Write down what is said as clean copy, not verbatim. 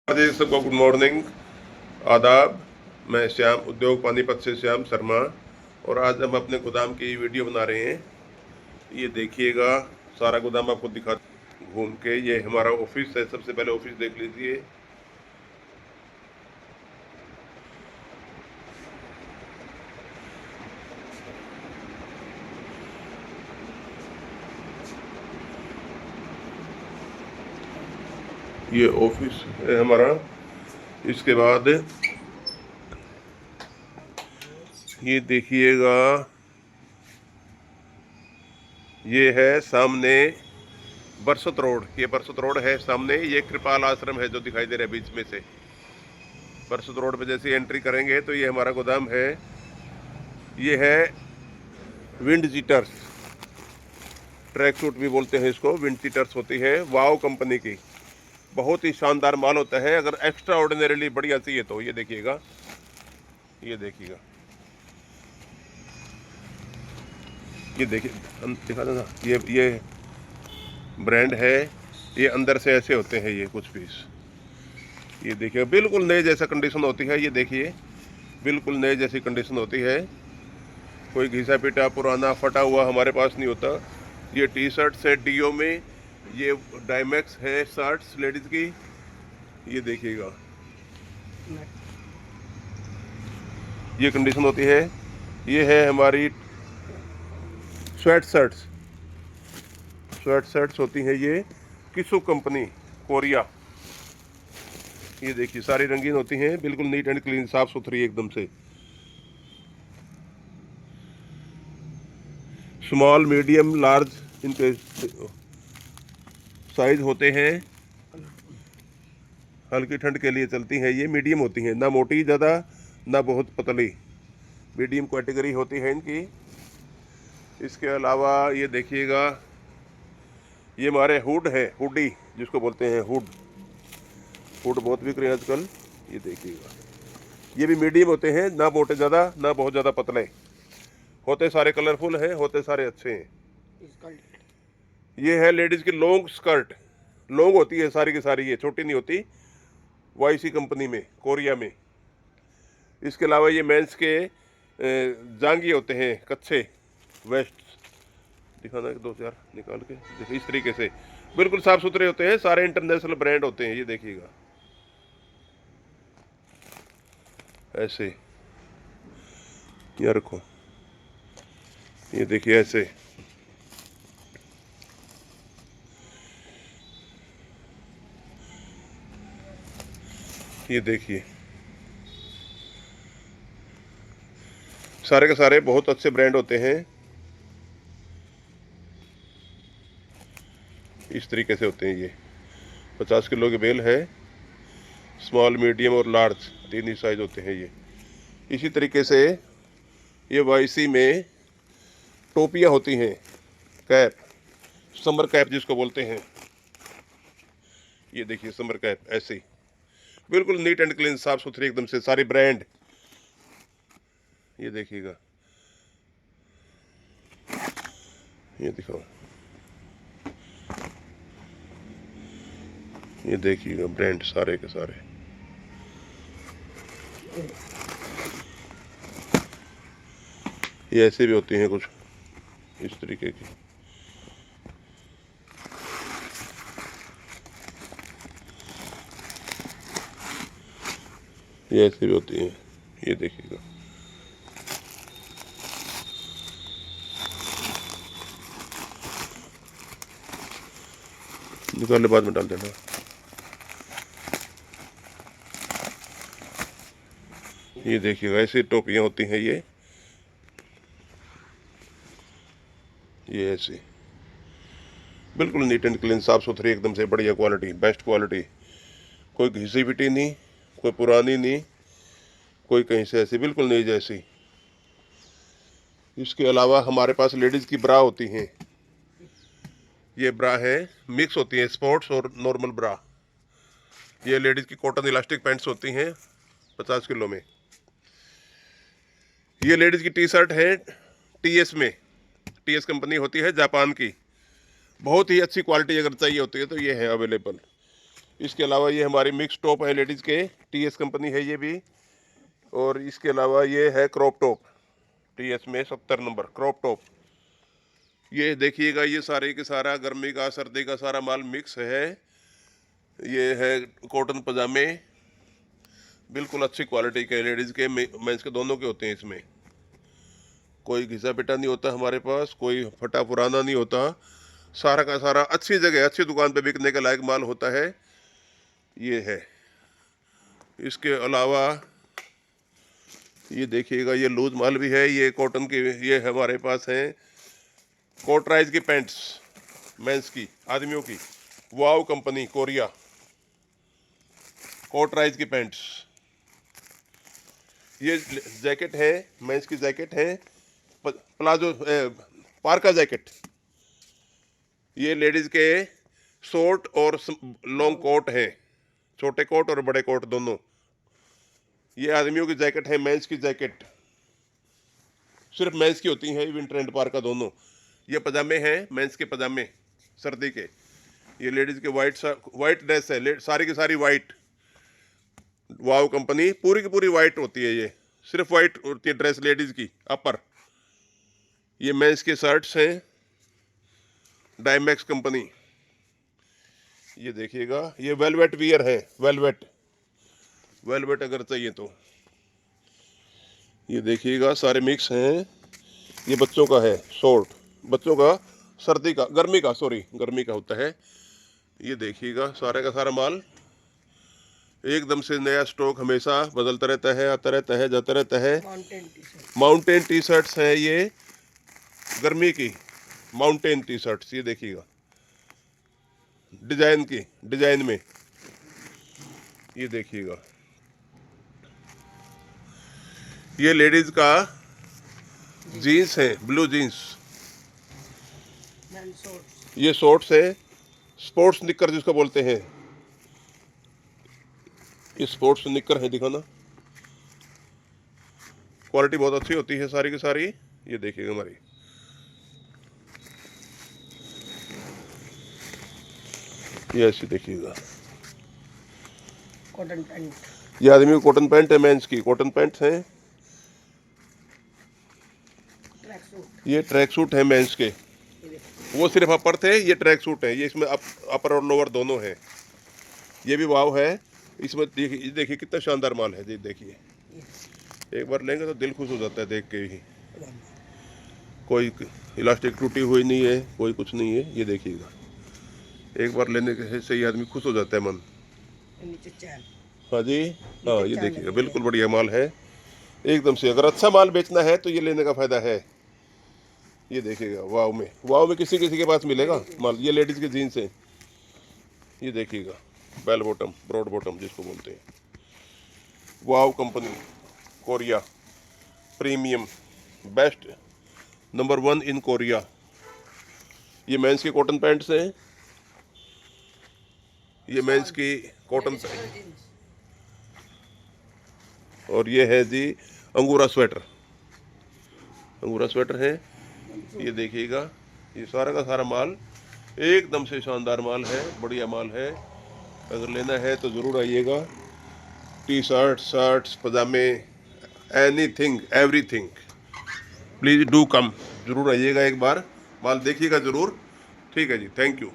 जी सबको good morning, आदाब। मैं श्याम उद्योग पानीपत से श्याम शर्मा। और आज हम अपने गोदाम की वीडियो बना रहे हैं। ये देखिएगा, सारा गोदाम आपको दिखा घूम के। ये हमारा ऑफिस है, सबसे पहले ऑफिस देख लीजिए। ये ऑफिस है हमारा। इसके बाद ये देखिएगा, ये है सामने बरसत रोड। ये बरसत रोड है सामने। ये कृपाल आश्रम है जो दिखाई दे रहा है बीच में से। बरसत रोड पे जैसे एंट्री करेंगे तो ये हमारा गोदाम है। ये है विंड जीटर्स, ट्रैक सूट भी बोलते हैं इसको। विंड जीटर्स होती है वाव कंपनी की। बहुत ही शानदार माल होता है। अगर एक्स्ट्रा ऑर्डिनरीली बढ़िया चाहिए तो ये देखिएगा, ये देखिएगा, ये देखिए, दिखा देना। ये ब्रांड है। ये अंदर से ऐसे होते हैं ये कुछ पीस। ये देखिए, बिल्कुल नए जैसा कंडीशन होती है। ये देखिए, बिल्कुल नए जैसी कंडीशन होती है। कोई घिसा पिटा पुराना फटा हुआ हमारे पास नहीं होता। ये टी शर्ट्स है डीओ में। ये डायमैक्स है शर्ट्स लेडीज़ की। ये देखिएगा, ये कंडीशन होती है। ये है हमारी स्वेट शर्ट्स। स्वेट शर्ट्स होती हैं ये, किसु कंपनी, कोरिया। ये देखिए, सारी रंगीन होती हैं, बिल्कुल नीट एंड क्लीन, साफ सुथरी एकदम से। स्मॉल मीडियम लार्ज इनके साइज होते हैं। हल्की ठंड के लिए चलती हैं ये। मीडियम होती हैं, ना मोटी ज़्यादा ना बहुत पतली। मीडियम कैटेगरी होती है इनकी। इसके अलावा ये देखिएगा, ये हमारे हुड है, हुडी जिसको बोलते हैं। हुड हुड बहुत बिक रहे हैं आजकल। ये देखिएगा, ये भी मीडियम होते हैं, ना मोटे ज़्यादा ना बहुत ज़्यादा पतले। होते सारे कलरफुल हैं, होते सारे अच्छे हैं। ये है लेडीज़ की लॉन्ग स्कर्ट। लॉन्ग होती है सारी की सारी, ये छोटी नहीं होती। वाईसी कंपनी में, कोरिया में। इसके अलावा ये मेंस के जांगी होते हैं, कच्छे वेस्ट। दिखाना दो चार निकाल के देखिए, इस तरीके से बिल्कुल साफ सुथरे होते हैं। सारे इंटरनेशनल ब्रांड होते हैं। ये देखिएगा, ऐसे। ये रखो, ये देखिए ऐसे। ये देखिए, सारे के सारे बहुत अच्छे ब्रांड होते हैं। इस तरीके से होते हैं ये। 50 किलो की बेल है। स्मॉल मीडियम और लार्ज तीन ही साइज होते हैं ये। इसी तरीके से ये वाईसी में टोपियाँ होती हैं, कैप, समर कैप जिसको बोलते हैं। ये देखिए, समर कैप ऐसे, बिल्कुल नीट एंड क्लीन, साफ सुथरी एकदम से, सारी ब्रांड। ये देखिएगा, ये दिखाओ, ये देखिएगा ब्रांड सारे के सारे। ये ऐसे भी होती हैं कुछ इस तरीके की। ये ऐसे भी होती हैं। ये देखिएगा, निकालने बाद में डाल देना। ये देखिएगा, ऐसी टोपियाँ होती हैं ये ऐसी, बिल्कुल नीट एंड क्लीन, साफ सुथरी एकदम से, बढ़िया क्वालिटी, बेस्ट क्वालिटी। कोई घिसी पिटी नहीं, कोई पुरानी नहीं, कोई कहीं से ऐसी, बिल्कुल नई जैसी। इसके अलावा हमारे पास लेडीज़ की ब्रा होती हैं। ये ब्रा है, मिक्स होती है, स्पोर्ट्स और नॉर्मल ब्रा। ये लेडीज़ की कॉटन इलास्टिक पैंट्स होती हैं 50 किलो में। ये लेडीज़ की टी शर्ट है टीएस में। टीएस कंपनी होती है जापान की। बहुत ही अच्छी क्वालिटी अगर चाहिए होती है तो ये है अवेलेबल। इसके अलावा ये हमारी मिक्स टॉप है लेडीज़ के, TS कंपनी है ये भी। और इसके अलावा ये है क्रॉप टॉप, TS में 70 नंबर क्रॉप टॉप। ये देखिएगा, ये सारे के सारा गर्मी का सर्दी का सारा माल मिक्स है। ये है कॉटन पजामे, बिल्कुल अच्छी क्वालिटी के, लेडीज़ के मेंस के दोनों के होते हैं। इसमें कोई घिसा पिटा नहीं होता हमारे पास, कोई फटा पुराना नहीं होता, सारा का सारा अच्छी जगह अच्छी दुकान पे बिकने के लायक माल होता है। ये है। इसके अलावा ये देखिएगा, ये लूज माल भी है, ये कॉटन की, ये हमारे पास है कोटराइज की पैंट्स मेंस की, आदमियों की, वाव कंपनी कोरिया, कोटराइज की पैंट्स। ये जैकेट है, मेंस की जैकेट है, प्लाजो पार्का जैकेट। ये लेडीज़ के शॉर्ट और लॉन्ग कोट हैं, छोटे कोट और बड़े कोट दोनों। ये आदमियों की जैकेट है, मेंस की जैकेट सिर्फ मेंस की होती है, विंटर एंड पार्का दोनों। ये पजामे हैं, मेंस के पजामे सर्दी के। ये लेडीज़ के वाइट ड्रेस है, सारी की सारी वाइट, वाव कंपनी, पूरी की पूरी वाइट होती है। ये सिर्फ वाइट होती है ड्रेस लेडीज़ की अपर। ये मेंस के शर्ट्स हैं, डायमैक्स कंपनी। ये देखिएगा, ये वेलवेट वियर है, वेलवेट अगर चाहिए तो। ये देखिएगा, सारे मिक्स हैं। ये बच्चों का है शॉर्ट, बच्चों का सर्दी का, गर्मी का होता है। ये देखिएगा, सारे का सारा माल एकदम से नया स्टॉक हमेशा बदलता रहता है, आता रहता है, जाता रहता है। माउंटेन टी शर्ट्स है, ये गर्मी की माउंटेन टी शर्ट्स। ये देखिएगा, डिजाइन में। ये देखिएगा, ये लेडीज का जीन्स है, ब्लू जीन्स। ये शॉर्ट्स है, स्पोर्ट्स निक्कर जिसको बोलते हैं, ये स्पोर्ट्स निक्कर है। दिखाना, क्वालिटी बहुत अच्छी होती है सारी की सारी। ये देखिएगा हमारी, ये ऐसी देखिएगा कॉटन पैंट। ये आदमी की कॉटन पैंट है, मेंस की कॉटन पैंट है। ये ट्रैक सूट है मेंस के, वो सिर्फ अपर थे, ये ट्रैक सूट है। ये इसमें अपर और लोअर दोनों है। ये भी वाव है। इसमें देखिए कितना शानदार माल है जी। देखिए, एक बार लेंगे तो दिल खुश हो जाता है देख के ही। कोई इलास्टिक टूटी हुई नहीं है, कोई कुछ नहीं है। ये देखिएगा, एक बार लेने से ही आदमी खुश हो जाता है मन। हाँ जी, हाँ, ये देखिएगा, बिल्कुल बढ़िया माल है एकदम से। अगर अच्छा माल बेचना है तो ये लेने का फायदा है। ये देखिएगा, वाव में किसी किसी के पास मिलेगा माल। ये लेडीज के जीन्स है। ये देखिएगा, बेल बॉटम, ब्रॉड बॉटम जिसको बोलते हैं, wow company Korea, premium, best, number 1 in Korea. ये मेंस की कॉटन पैंट्स हैं। ये मेंस की कॉटन पैंट, और ये है जी अंगूरा स्वेटर है। ये देखिएगा, ये सारा का सारा माल एकदम से शानदार माल है, बढ़िया माल है। अगर लेना है तो ज़रूर आइएगा। टी शर्ट्स, पजामे, anything everything, please do come. ज़रूर आइएगा, एक बार माल देखिएगा ज़रूर। ठीक है जी, थैंक यू।